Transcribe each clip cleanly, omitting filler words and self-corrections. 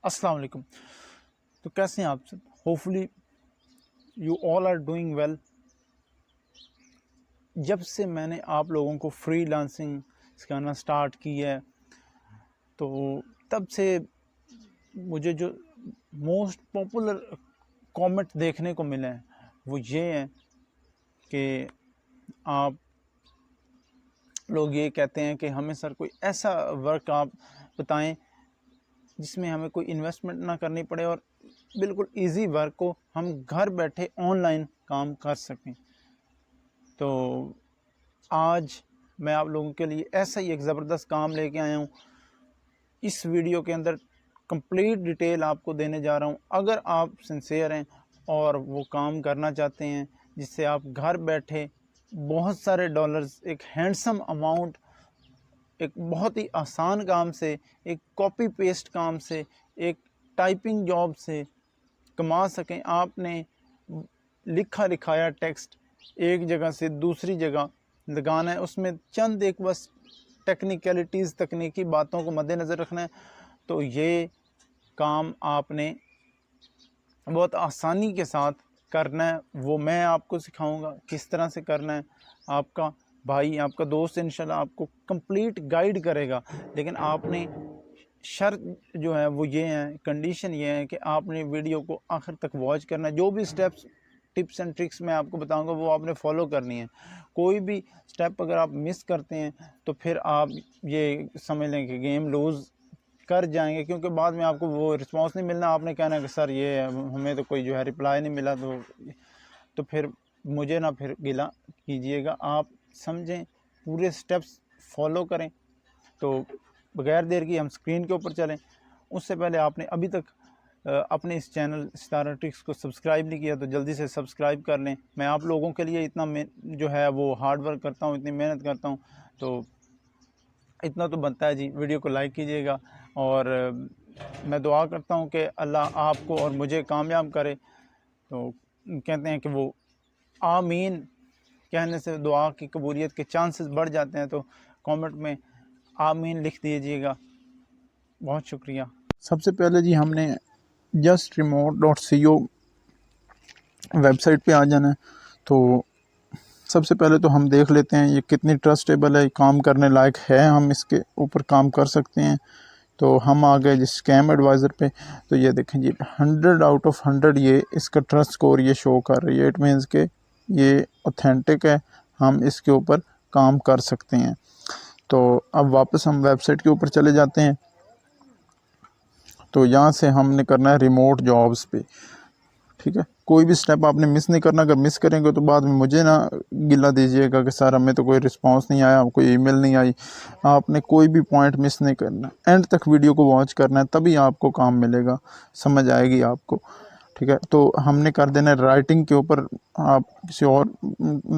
अस्सलाम वालेकुम। तो कैसे हैं आप सब? Hopefully you all are doing well. जब से मैंने आप लोगों को फ्रीलांसिंग सिखाना स्टार्ट की है तो तब से मुझे जो मोस्ट पॉपुलर कमेंट देखने को मिले हैं वो ये हैं कि आप लोग ये कहते हैं कि हमें सर कोई ऐसा वर्क आप बताएं जिसमें हमें कोई इन्वेस्टमेंट ना करनी पड़े और बिल्कुल इजी वर्क को हम घर बैठे ऑनलाइन काम कर सकें। तो आज मैं आप लोगों के लिए ऐसा ही एक ज़बरदस्त काम लेके आया हूँ। इस वीडियो के अंदर कंप्लीट डिटेल आपको देने जा रहा हूँ। अगर आप सिंसियर हैं और वो काम करना चाहते हैं जिससे आप घर बैठे बहुत सारे डॉलर्स, एक हैंडसम अमाउंट, एक बहुत ही आसान काम से, एक कॉपी पेस्ट काम से, एक टाइपिंग जॉब से कमा सकें। आपने लिखा लिखाया टेक्स्ट एक जगह से दूसरी जगह लगाना है, उसमें चंद एक बस टेक्निकलिटीज़, तकनीकी बातों को मद्देनज़र रखना है। तो ये काम आपने बहुत आसानी के साथ करना है, वो मैं आपको सिखाऊंगा किस तरह से करना है। आपका भाई, आपका दोस्त इंशाल्लाह आपको कंप्लीट गाइड करेगा। लेकिन आपने शर्त जो है वो ये है, कंडीशन ये है कि आपने वीडियो को आखिर तक वॉच करना है। जो भी स्टेप्स, टिप्स एंड ट्रिक्स मैं आपको बताऊंगा वो आपने फॉलो करनी है। कोई भी स्टेप अगर आप मिस करते हैं तो फिर आप ये समझ लें कि गेम लूज़ कर जाएंगे, क्योंकि बाद में आपको वो रिस्पांस नहीं मिलना। आपने कहना कि सर ये हमें तो कोई जो है रिप्लाई नहीं मिला, तो फिर मुझे ना फिर गिला कीजिएगा। आप समझें, पूरे स्टेप्स फॉलो करें। तो बगैर देर की हम स्क्रीन के ऊपर चलें। उससे पहले आपने अभी तक अपने इस चैनल सितारा ट्रिक्स को सब्सक्राइब नहीं किया तो जल्दी से सब्सक्राइब कर लें। मैं आप लोगों के लिए इतना जो है वो हार्ड वर्क करता हूँ, इतनी मेहनत करता हूँ, तो इतना तो बनता है जी। वीडियो को लाइक कीजिएगा और मैं दुआ करता हूँ कि अल्लाह आपको और मुझे कामयाब करे। तो कहते हैं कि वो आमीन कहने से दुआ की कबूलियत के चांसेस बढ़ जाते हैं। तो कमेंट में आमीन लिख दीजिएगा। बहुत शुक्रिया। सबसे पहले जी हमने justremote.co वेबसाइट पे आ जाना है। तो सबसे पहले तो हम देख लेते हैं ये कितनी ट्रस्टेबल है, काम करने लायक है, हम इसके ऊपर काम कर सकते हैं। तो हम आ गए जिस स्कैम एडवाइज़र पे। तो ये देखें जी, 100 आउट ऑफ 100 ये इसका ट्रस्ट स्कोर ये शो कर रही है। इट मीन्स के ये ऑथेंटिक है, हम इसके ऊपर काम कर सकते हैं। तो अब वापस हम वेबसाइट के ऊपर चले जाते हैं। तो यहाँ से हमने करना है रिमोट जॉब्स पे, ठीक है। कोई भी स्टेप आपने मिस नहीं करना। अगर मिस करेंगे तो बाद में मुझे ना गिला दीजिएगा कि सर हमें तो कोई रिस्पांस नहीं आया, कोई ईमेल नहीं आई। आपने कोई भी पॉइंट मिस नहीं करना, एंड तक वीडियो को वॉच करना है, तभी आपको काम मिलेगा, समझ आएगी आपको, ठीक है। तो हमने कर देना है राइटिंग के ऊपर। आप किसी और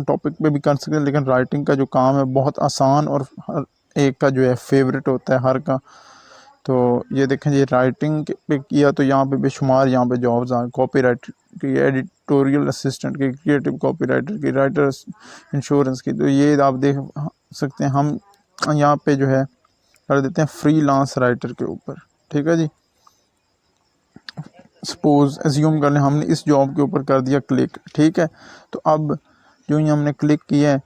टॉपिक पे भी कर सकते हैं, लेकिन राइटिंग का जो काम है बहुत आसान और हर एक का जो है फेवरेट होता है हर का। तो ये देखें जी, राइटिंग पे किया तो यहाँ पे बेशुमार यहाँ पे जॉब्स आ, कॉपी राइटर की, एडिटोरियल असिस्टेंट की, क्रिएटिव कॉपी राइटर की, राइटर इंश्योरेंस की। तो ये आप देख सकते हैं। हम यहाँ पे जो है कर देते हैं फ्रीलांस राइटर के ऊपर, ठीक है जी। सपोज एज्यूम कर लें हमने इस जॉब के ऊपर कर दिया क्लिक, ठीक है। तो अब जो ही हमने क्लिक किया है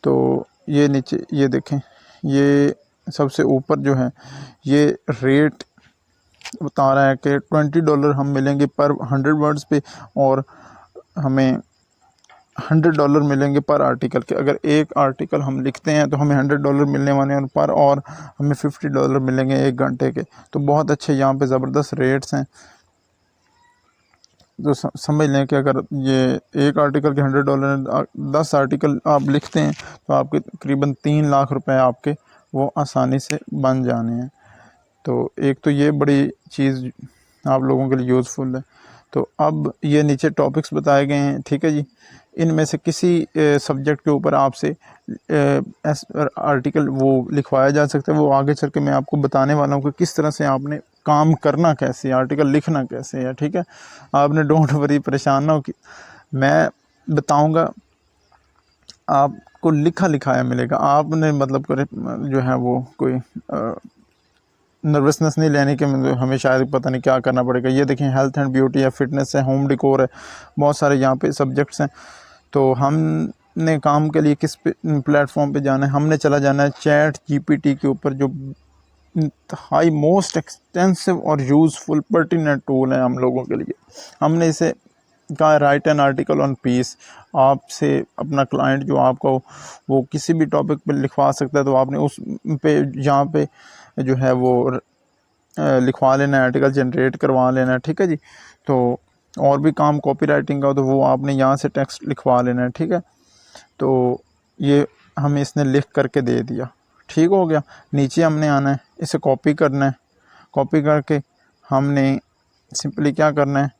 तो ये नीचे ये देखें, ये सबसे ऊपर जो है ये रेट बता रहा है कि $20 हम मिलेंगे पर 100 वर्ड्स पे, और हमें $100 मिलेंगे पर आर्टिकल के। अगर एक आर्टिकल हम लिखते हैं तो हमें $100 मिलने वाले हैं पर, और हमें $50 मिलेंगे 1 घंटे के। तो बहुत अच्छे यहाँ पे ज़बरदस्त रेट्स हैं। तो समझ लें कि अगर ये एक आर्टिकल के $100, 10 आर्टिकल आप लिखते हैं तो आपके तकरीबन 3 लाख रुपए आपके वो आसानी से बन जाने हैं। तो एक तो ये बड़ी चीज़ आप लोगों के लिए यूज़फुल है। तो अब ये नीचे टॉपिक्स बताए गए हैं, ठीक है जी। इनमें से किसी सब्जेक्ट के ऊपर आपसे आर्टिकल वो लिखवाया जा सकता है। वो आगे चल के मैं आपको बताने वाला हूँ कि किस तरह से आपने काम करना कैसे, आर्टिकल लिखना कैसे है, ठीक है। आपने डोंट वरी, परेशान ना हो, कि मैं बताऊँगा, आपको लिखा लिखाया मिलेगा। आपने मतलब करे जो है वो कोई नर्वसनेस नहीं लेने के, हमें शायद पता नहीं क्या करना पड़ेगा। ये देखें हेल्थ एंड ब्यूटी है, फिटनेस है, होम डेकोर है, बहुत सारे यहाँ पे सब्जेक्ट्स हैं। तो हमने काम के लिए किस प्लेटफॉर्म पे जाना है? हमने चला जाना है चैट जीपीटी के ऊपर, जो हाई मोस्ट एक्सटेंसिव और यूज़फुल पर्टिनेंट टूल है हम लोगों के लिए। हमने इसे कहा write an article on peace. आपसे अपना क्लाइंट जो आपका वो किसी भी टॉपिक पे लिखवा सकता है, तो आपने उस पे यहाँ पे जो है वो लिखवा लेना है, आर्टिकल जनरेट करवा लेना है, ठीक है जी। तो और भी काम कॉपी राइटिंग का हो तो वो आपने यहाँ से टेक्स्ट लिखवा लेना है, ठीक है। तो ये हमें इसने लिख करके दे दिया, ठीक हो गया। नीचे हमने आना है, इसे कॉपी करना है। कॉपी करके हमने सिंपली क्या करना है,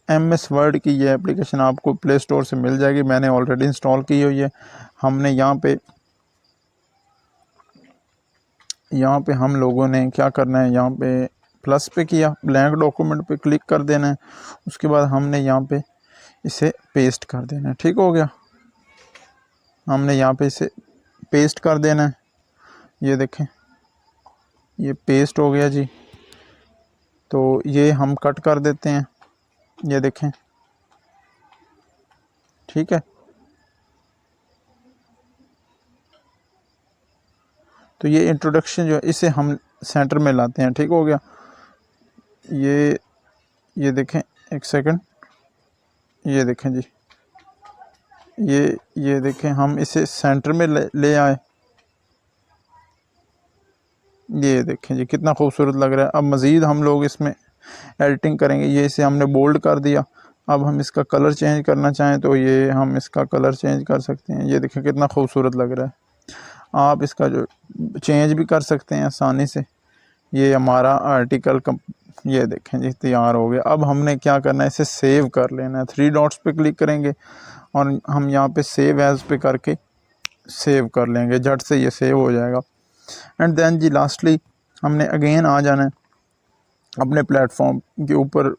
MS वर्ड की ये एप्लीकेशन आपको प्ले स्टोर से मिल जाएगी, मैंने ऑलरेडी इंस्टॉल की हुई है। हमने यहाँ पे हम लोगों ने क्या करना है, यहाँ पे प्लस पे किया, ब्लैंक डॉक्यूमेंट पे क्लिक कर देना है। उसके बाद हमने यहाँ पे इसे पेस्ट कर देना है, ठीक हो गया। हमने यहाँ पे इसे पेस्ट कर देना है। ये देखें, ये पेस्ट हो गया जी। तो ये हम कट कर देते हैं, ये देखें, ठीक है। तो ये इंट्रोडक्शन जो है इसे हम सेंटर में लाते हैं, ठीक हो गया। ये देखें, एक सेकंड, ये देखें जी, ये देखें, हम इसे सेंटर में ले आए। ये देखें जी कितना खूबसूरत लग रहा है। अब मज़ीद हम लोग इसमें एडिटिंग करेंगे। ये इसे हमने बोल्ड कर दिया। अब हम इसका कलर चेंज करना चाहें तो ये हम इसका कलर चेंज कर सकते हैं। ये देखें कितना खूबसूरत लग रहा है। आप इसका जो चेंज भी कर सकते हैं आसानी से। ये हमारा आर्टिकल ये देखें जी तैयार हो गया। अब हमने क्या करना है, इसे सेव कर लेना है। 3 डॉट्स पे क्लिक करेंगे और हम यहाँ पे सेव एज़ पे करके सेव कर लेंगे, झट से ये सेव हो जाएगा। एंड देन जी लास्टली हमने अगेन आ जाना है अपने प्लेटफॉर्म के ऊपर,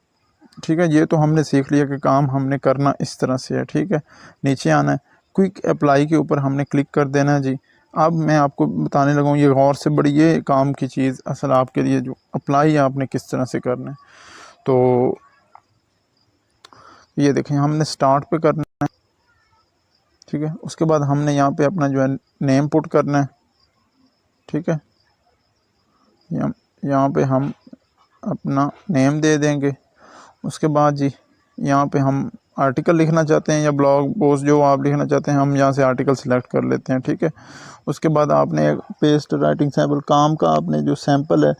ठीक है। ये तो हमने सीख लिया कि काम हमने करना इस तरह से है, ठीक है। नीचे आना है, क्विक अप्लाई के ऊपर हमने क्लिक कर देना है जी। अब मैं आपको बताने लगा हूँ, ये गौर से बड़ी ये काम की चीज़ असल आपके लिए जो अप्लाई है आपने किस तरह से करना है। तो ये देखें, हमने स्टार्ट पे करना है, ठीक है। उसके बाद हमने यहाँ पे अपना जो है नेम पुट करना है, ठीक है। यहाँ पे हम अपना नेम दे देंगे। उसके बाद जी यहाँ पे हम आर्टिकल लिखना चाहते हैं या ब्लॉग पोस्ट जो आप लिखना चाहते हैं, हम यहाँ से आर्टिकल सिलेक्ट कर लेते हैं, ठीक है। उसके बाद आपने पेस्ट राइटिंग सैम्पल काम का आपने जो सैम्पल है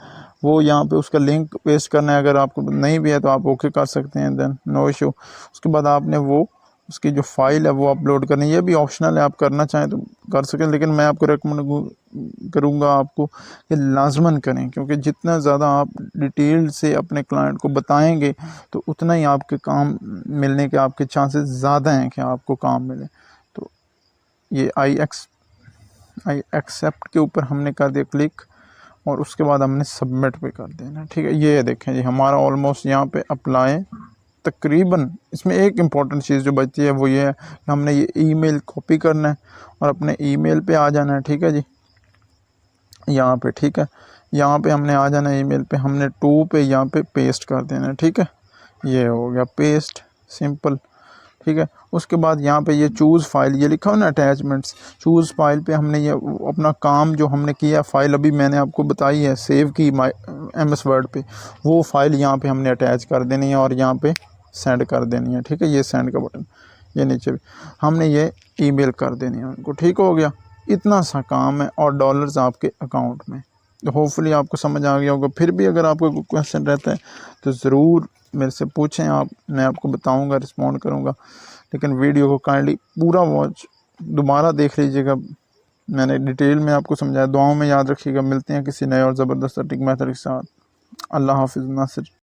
वो यहाँ पे उसका लिंक पेस्ट करना है। अगर आपको नहीं भी है तो आप ओके कर सकते हैं, देन नो इशू। उसके बाद आपने वो उसकी जो फाइल है वो अपलोड करनी है। ये भी ऑप्शनल है, आप करना चाहें तो कर सकें, लेकिन मैं आपको रेकमेंड करूँगा आपको कि लाजमन करें, क्योंकि जितना ज़्यादा आप डिटेल से अपने क्लाइंट को बताएंगे तो उतना ही आपके काम मिलने के आपके चांसेस ज़्यादा हैं कि आपको काम मिले। तो ये आई एक्सेप्ट के ऊपर हमने कर दिया क्लिक और उसके बाद हमने सबमिट पे कर देना, ठीक है। ये देखें जी हमारा ऑलमोस्ट यहाँ पे अप्लाई तकरीबन। इसमें एक इम्पॉर्टेंट चीज़ जो बचती है वो ये है कि हमने ये ईमेल कॉपी करना है और अपने ईमेल पे आ जाना है, ठीक है जी, यहाँ पे, ठीक है। यहाँ पे हमने आ जाना है ईमेल पे, हमने 2 पे यहाँ पे पेस्ट कर देना है, ठीक है। ये हो गया पेस्ट, सिंपल, ठीक है। उसके बाद यहाँ पे ये चूज़ फाइल ये लिखा हो ना अटैचमेंट्स, चूज़ फाइल पे हमने ये अपना काम जो हमने किया फाइल अभी मैंने आपको बताई है सेव की MS वर्ड पे, वो फाइल यहाँ पे हमने अटैच कर देनी है और यहाँ पे सेंड कर देनी है, ठीक है। ये सेंड का बटन ये नीचे भी हमने ये ईमेल कर देनी है उनको, ठीक हो गया। इतना सा काम है और डॉलर्स आपके अकाउंट में। तो होपफुली आपको समझ आ गया होगा। फिर भी अगर आपको कोई क्वेश्चन रहता है तो ज़रूर मेरे से पूछें आप, मैं आपको बताऊंगा, रिस्पॉन्ड करूंगा। लेकिन वीडियो को काइंडली पूरा वॉच दोबारा देख लीजिएगा, मैंने डिटेल में आपको समझाया। दुआओं में याद रखिएगा। मिलते हैं किसी नए और ज़बरदस्त टिक मेथड के साथ। अल्लाह हाफिज़ नासिर।